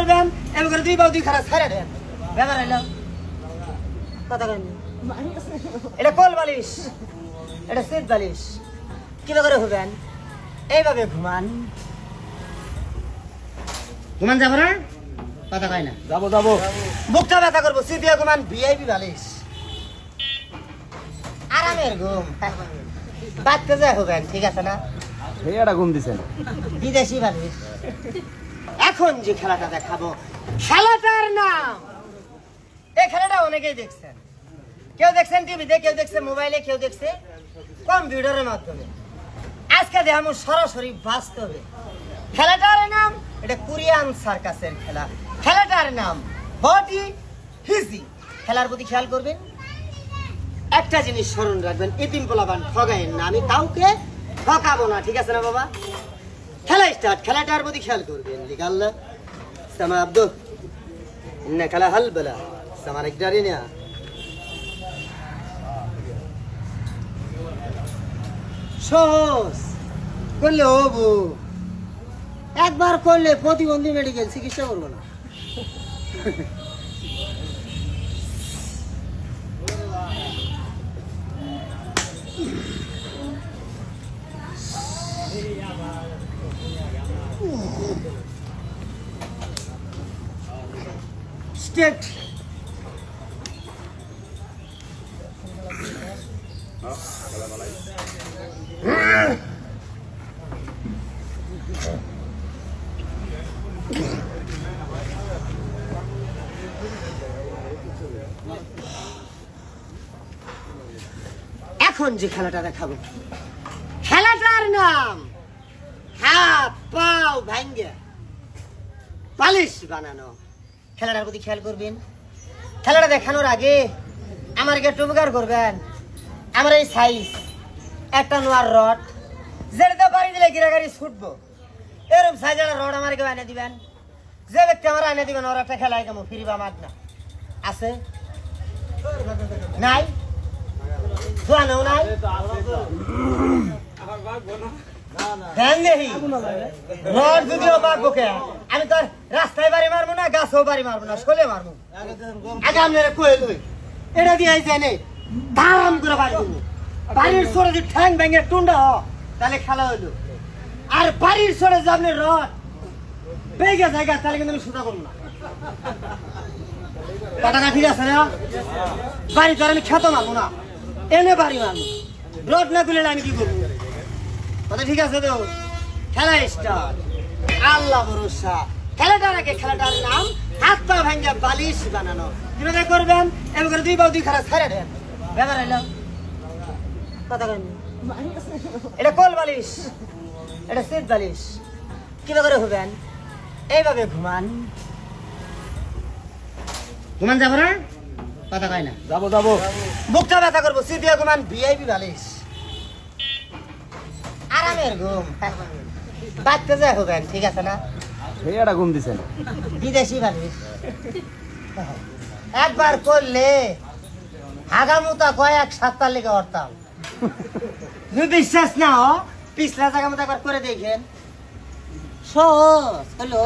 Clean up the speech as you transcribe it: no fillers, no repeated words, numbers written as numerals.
করবেন এমন করে দুই বাউ দুই খারাপ ছেড়ে দেন ব্যাপার হইলো কথা কেন এটা কোল বালিশ এটা সিট বালিশ কিভাবে করে হবেন এইভাবে ঘুমান ঘুমান যাবো না কথা কয় না যাবো যাবো বুকটা ব্যথা করবো সিট দিয়ে ঘুমান ভিআইপি বালিশ আরামের ঘুম বাচ্চা যায় হবেন ঠিক আছে না এটা ঘুম দিছেন বিদেশি বালিশ এখন যে খেলাটা দেখাবো খেলাটার নাম এই খেলাটা অনেকেই দেখছেন কেউ দেখছেন টিভিতে কেউ দেখছে মোবাইলে কেউ দেখছে কম্পিউটারের মাধ্যমে আজকে দেখাবো সরাসরি বাস্তবে খেলাটার নাম এটা কোরিয়ান সার্কাসের খেলা খেলাটার নাম বডি হিজি খেলার প্রতি খেয়াল করবেন একটা জিনিস স্মরণ রাখবেন এতিম পোলাপান ঠগায়েন না আমি কাউকে ঠকাবো না ঠিক আছে না বাবা খেলা স্টার্ট খেলাটার প্রতি খেয়াল করবেন লিগাল্লা সামা আব্দু ইন্না খেলা হাল বলা সামার একটারে না সহজ করলে হবো একবার করলে প্রতিবন্ধী মেডিকেল চিকিৎসা করবো না স্টেট এখন যে খেলাটা দেখাবো খেলাটার নাম হাত পাও ভাঙ্গে পালিশ বানানো খেলাটার প্রতি খেয়াল করবেন খেলাটা দেখানোর আগে আমার একটু উপকার করবেন আমার এই সাইজ একটা নোয়ার রড যেটা বাড়ি দিলে গিরাগাড়ি ছুটবো এরকম সাইজের রড আমার কেউ এনে দিবেন যে ব্যক্তি আমার এনে দিবেন ওর একটা খেলায় কেমন ফিরিবা মাগ না আছে নাই জানো নাই রড যদিও মাগবো কে আমি তোর রাস্তায় বাড়ি মারবো না গাছেও বাড়ি মারবো না শোলে মারবো আগে আপনারা কয়ে লই এটা দিয়ে জানে দাম করে বাড়ি দেবো বাড়ির সরে যদি ঠ্যাং ভেঙে টুন্ডা হ তাহলে খেলা হইলো আর বাড়ির সরে যে আপনি রড বেগে জায়গা তাহলে কিন্তু আমি সোজা করবো না কথাটা ঠিক আছে না বাড়ি তো আমি খেতে মারবো না এনে বাড়ি মারবো রড না তুলে আমি কি করবো কথা ঠিক আছে তো খেলা স্টার্ট আল্লাহ ভরসা খেলাটার আগে খেলাটার নাম হাত পা ভাঙ্গা বালিশ বানানো কিভাবে করবেন এমন করে দুই বাউ দুই খারাপ ছেড়ে দেন ব্যাপার হইলো কথা কেন এটা কোল বালিশ এটা সিট বালিশ কিভাবে করে হবেন এইভাবে ঘুমান ঘুমান যাবো না কথা কয় না যাবো যাবো বুকটা ব্যথা করবো সিট দিয়ে ঘুমান ভিআইপি বালিশ আরামের ঘুম বাচ্চা যায় হবেন ঠিক আছে না এটা ঘুম দিছেন বিদেশি বালিশ একবার করলে হাগামুতা কয়েক সপ্তাহ লেগে অর্তাম তুমি বিশ্বাস না পিছলা জায়গা মতো একবার করে দেখেন সহজ হলো